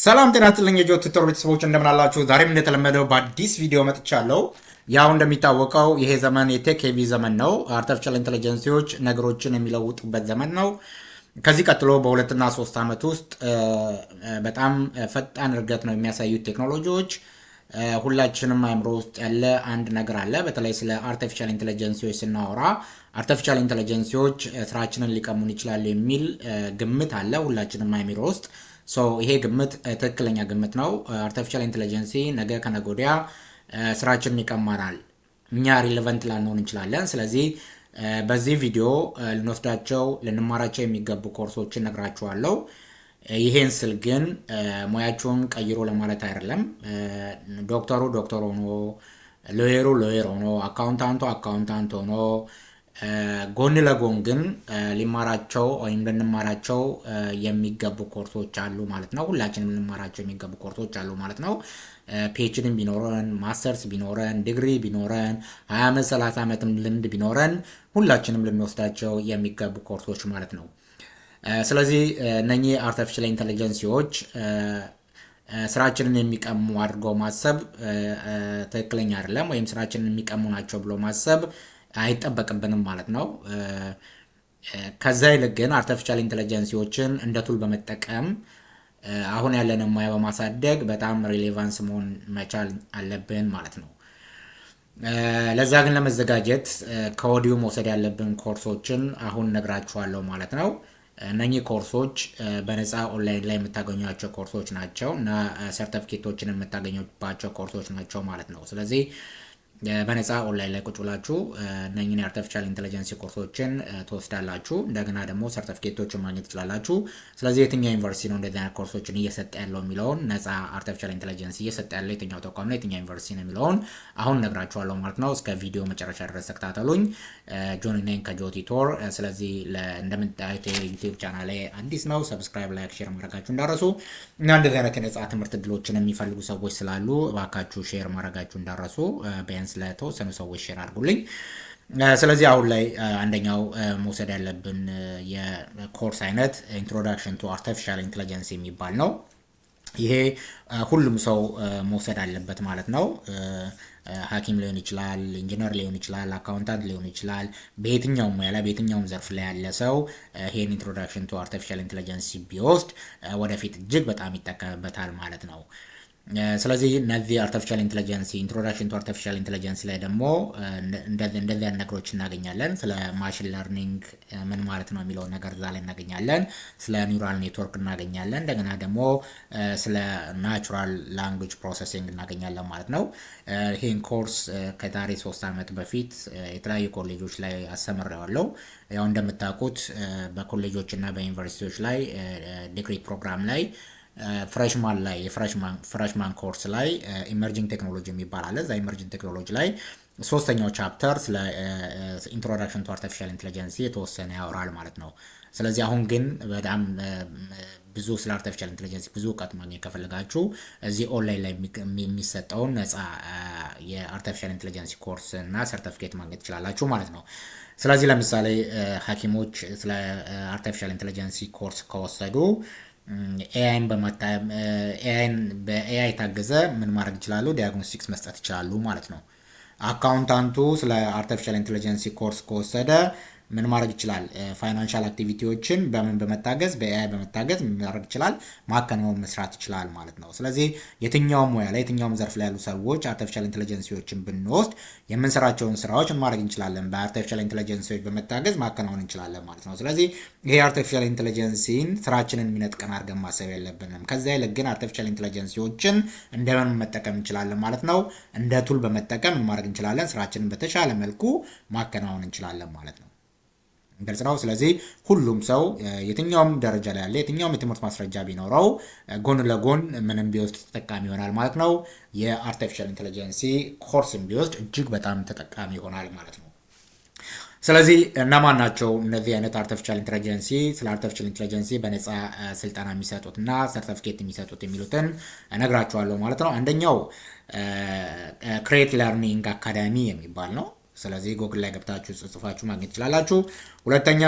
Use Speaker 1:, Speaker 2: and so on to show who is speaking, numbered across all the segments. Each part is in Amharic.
Speaker 1: ሰላም ጤና ይስጥልኝ የጆ ቱቶር ቤተሰቦች እንደምን አላችሁ? ዛሬም እንደተለመደው በአዲስ ቪዲዮ መጥቻለሁ። ያው እንደሚታወቀው ይሄ ዘመን የቴክ ሄቪ ዘመን ነው። አርቲፊሻል ኢንተለጀንሲዎች ነገሮችን የሚለውጡበት ዘመን ነው። ከዚህ ቀጥሎ በሁለትና ሶስት ዓመት ውስጥ በጣም ፈጣን እድገት ነው የሚያሳዩት ቴክኖሎጂዎች። ሁላችንም አእምሮ ውስጥ ያለ አንድ ነገር አለ። በተለይ ስለ አርቲፊሻል ኢንተለጀንሲዎች ስናወራ አርቲፊሻል ኢንተለጀንሲዎች ስራችንን ሊቀሙን ይችላሉ የሚል ግምት አለ ሁላችንም አእምሮ ውስጥ። ይሄ ግምት ትክክለኛ ግምት ነው። አርቲፊሻል ኢንተለጀንሲ ነገ ከነገ ወዲያ ስራችንን ይቀማናል፣ እኛ ሪሌቨንት ላንሆን እንችላለን። ስለዚህ በዚህ ቪዲዮ ልንወስዳቸው ልንማራቸው የሚገቡ ኮርሶችን ነግራችኋለሁ። ይሄን ስል ግን ሙያችሁን ቀይሮ ለማለት አይደለም። ዶክተሩ ዶክተር ሆኖ፣ ሎየሩ ሎየር ሆኖ፣ አካውንታንቱ አካውንታንት ሆኖ ጎን ለጎን ግን ሊማራቸው ወይም ልንማራቸው የሚገቡ ኮርሶች አሉ ማለት ነው። ሁላችንም ልንማራቸው የሚገቡ ኮርሶች አሉ ማለት ነው። ፒኤችዲም ቢኖረን ማስተርስ ቢኖረን ዲግሪ ቢኖረን 20 ዓመት 30 ዓመትም ልምድ ቢኖረን ሁላችንም ልንወስዳቸው የሚገቡ ኮርሶች ማለት ነው። ስለዚህ እነኚህ አርቲፊሻል ኢንተለጀንሲዎች ስራችንን የሚቀሙ አድርገው ማሰብ ትክክለኛ አይደለም፣ ወይም ስራችንን የሚቀሙ ናቸው ብሎ ማሰብ አይጠበቅብንም ማለት ነው። ከዛ ይልቅ ግን አርቲፊሻል ኢንተለጀንሲዎችን እንደ ቱል በመጠቀም አሁን ያለንን ሙያ በማሳደግ በጣም ሪሌቫንስ መሆን መቻል አለብን ማለት ነው። ለዛ ግን ለመዘጋጀት ከወዲሁ መውሰድ ያለብን ኮርሶችን አሁን ነግራችኋለሁ ማለት ነው። እነኚህ ኮርሶች በነፃ ኦንላይን ላይ የምታገኟቸው ኮርሶች ናቸው እና ሰርተፊኬቶችን የምታገኙባቸው ኮርሶች ናቸው ማለት ነው። ስለዚህ በነፃ ኦንላይን ላይ ቁጭ ብላችሁ እነኚህን የአርቲፊሻል ኢንተለጀንሲ ኮርሶችን ትወስዳላችሁ። እንደገና ደግሞ ሰርቲፊኬቶችን ማግኘት ትችላላችሁ። ስለዚህ የትኛው ዩኒቨርሲቲ ነው እንደዚህ አይነት ኮርሶችን እየሰጠ ያለው የሚለውን ነፃ አርቲፊሻል ኢንተለጀንሲ እየሰጠ ያለው የትኛው ተቋም ነው የትኛው ዩኒቨርሲቲ ነው የሚለውን አሁን ነግራችኋለሁ ማለት ነው። እስከ ቪዲዮ መጨረሻ ድረስ ተከታተሉኝ። ጆኒ ነኝ ከጆ ቱቶር። ስለዚህ እንደምታዩት የዩቲዩብ ቻናል ላይ አዲስ ነው። ሰብስክራይብ፣ ላይክ፣ ሼር ማድረጋችሁ እንዳረሱ እና እንደዚህ አይነት የነፃ ትምህርት እድሎችን የሚፈልጉ ሰዎች ስላሉ እባካችሁ ሼር ማድረጋችሁ እንዳረሱ ቢያንስ ለተወሰኑ ሰዎች ሼር አድርጉልኝ። ስለዚህ አሁን ላይ አንደኛው መውሰድ ያለብን የኮርስ አይነት ኢንትሮዳክሽን ቱ አርቲፊሻል ኢንተለጀንስ የሚባል ነው። ይሄ ሁሉም ሰው መውሰድ አለበት ማለት ነው። ሐኪም ሊሆን ይችላል፣ ኢንጂነር ሊሆን ይችላል፣ አካውንታንት ሊሆን ይችላል። በየትኛውም ሙያ ላይ በየትኛውም ዘርፍ ላይ ያለ ሰው ይሄን ኢንትሮዳክሽን ቱ አርቲፊሻል ኢንተለጀንስ ቢወስድ ወደፊት እጅግ በጣም ይጠቀምበታል ማለት ነው። ስለዚህ እነዚህ አርቲፊሻል ኢንተለጀንሲ ኢንትሮዳክሽን ቱ አርቲፊሻል ኢንተለጀንስ ላይ ደግሞ እንደዚህ አይነት ነገሮች እናገኛለን። ስለ ማሽን ለርኒንግ ምን ማለት ነው የሚለውን ነገር እዛ ላይ እናገኛለን። ስለ ኒውራል ኔትወርክ እናገኛለን። እንደገና ደግሞ ስለ ናቹራል ላንጉጅ ፕሮሰሲንግ እናገኛለን ማለት ነው። ይህን ኮርስ ከዛሬ 3 ዓመት በፊት የተለያዩ ኮሌጆች ላይ አስተምሬዋለሁ። ያው እንደምታውቁት በኮሌጆች እና በዩኒቨርሲቲዎች ላይ ዲግሪ ፕሮግራም ላይ ፍሬሽማን ላይ የፍሬሽማን ኮርስ ላይ ኢመርጂንግ ቴክኖሎጂ የሚባል አለ። እዛ ኢመርጂንግ ቴክኖሎጂ ላይ ሶስተኛው ቻፕተር ስለ ኢንትሮዳክሽን ቱ አርቲፊሻል ኢንተለጀንሲ የተወሰነ ያወራል ማለት ነው። ስለዚህ አሁን ግን በጣም ብዙ ስለ አርቲፊሻል ኢንተለጀንሲ ብዙ እውቀት ማግኘት ከፈለጋችሁ እዚህ ኦንላይን ላይ የሚሰጠውን ነፃ የአርቲፊሻል ኢንተለጀንሲ ኮርስ እና ሰርቲፊኬት ማግኘት ትችላላችሁ ማለት ነው። ስለዚህ ለምሳሌ ሐኪሞች ስለ አርቲፊሻል ኢንተለጀንሲ ኮርስ ከወሰዱ ኤአይን በኤአይ የታገዘ ምን ማድረግ ይችላሉ? ዲያግኖስቲክስ መስጠት ይችላሉ ማለት ነው። አካውንታንቱ ስለ አርቲፊሻል ኢንተለጀንሲ ኮርስ ከወሰደ ምን ማድረግ ይችላል? ፋይናንሻል አክቲቪቲዎችን በምን በመታገዝ በኤአይ በመታገዝ ማድረግ ይችላል፣ ማከናወን መስራት ይችላል ማለት ነው። ስለዚህ የትኛውም ሙያ ላይ የትኛውም ዘርፍ ላይ ያሉ ሰዎች አርቲፊሻል ኢንተለጀንሲዎችን ብንወስድ የምንሰራቸውን ስራዎች ማድረግ እንችላለን፣ በአርቲፊሻል ኢንተለጀንሲዎች በመታገዝ ማከናወን እንችላለን ማለት ነው። ስለዚህ ይሄ አርቲፊሻል ኢንተለጀንሲን ስራችንን የሚነጥቀን አድርገን ማሰብ የለብንም። ከዚያ ይልቅ ግን አርቲፊሻል ኢንተለጀንሲዎችን እንደምን መጠቀም እንችላለን ማለት ነው። እንደ ቱል በመጠቀም ማድረግ እንችላለን፣ ስራችንን በተሻለ መልኩ ማከናወን እንችላለን ማለት ነው። ግልጽ ነው። ስለዚህ ሁሉም ሰው የትኛውም ደረጃ ላይ ያለ የትኛውም የትምህርት ማስረጃ ቢኖረው ጎን ለጎን ምንም ቢወስድ ተጠቃሚ ይሆናል ማለት ነው። የአርቲፊሻል ኢንተለጀንሲ ኮርስም ቢወስድ እጅግ በጣም ተጠቃሚ ይሆናል ማለት ነው። ስለዚህ እነማን ናቸው እነዚህ አይነት አርቲፊሻል ኢንተለጀንሲ ስለ አርቲፊሻል ኢንተለጀንሲ በነፃ ስልጠና የሚሰጡት እና ሰርቲፊኬት የሚሰጡት የሚሉትን እነግራችኋለሁ ማለት ነው። አንደኛው ክሬት ለርኒንግ አካዳሚ የሚባል ነው። ስለዚህ ጎግል ላይ ገብታችሁ ጽፋችሁ ማግኘት ትችላላችሁ። ሁለተኛ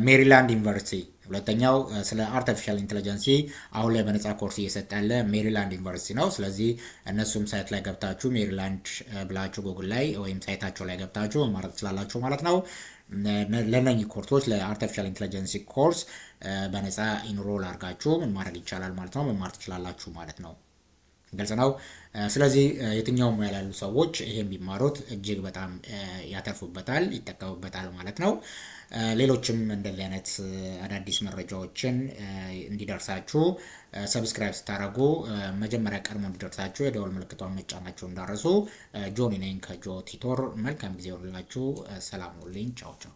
Speaker 1: ሜሪላንድ ዩኒቨርሲቲ ሁለተኛው ስለ አርቲፊሻል ኢንተለጀንሲ አሁን ላይ በነፃ ኮርስ እየሰጠ ያለ ሜሪላንድ ዩኒቨርሲቲ ነው። ስለዚህ እነሱም ሳይት ላይ ገብታችሁ ሜሪላንድ ብላችሁ ጉግል ላይ ወይም ሳይታቸው ላይ ገብታችሁ መማር ትችላላችሁ ማለት ነው። ለነኚህ ኮርሶች ለአርቲፊሻል ኢንተለጀንሲ ኮርስ በነፃ ኢንሮል አድርጋችሁ ምን ማድረግ ይቻላል ማለት ነው፣ መማር ትችላላችሁ ማለት ነው። ግልጽ ነው። ስለዚህ የትኛውም ሙያ ያሉ ሰዎች ይሄን ቢማሩት እጅግ በጣም ያተርፉበታል፣ ይጠቀሙበታል ማለት ነው። ሌሎችም እንደዚህ አይነት አዳዲስ መረጃዎችን እንዲደርሳችሁ ሰብስክራይብ ስታደርጉ መጀመሪያ ቀድሞ እንዲደርሳችሁ የደወል ምልክቷን መጫናችሁ እንዳረሱ። ጆኒ ነኝ ከጆ ቲቶር። መልካም ጊዜ ይሁንላችሁ። ሰላም ሁኑልኝ። ቻው ቻው።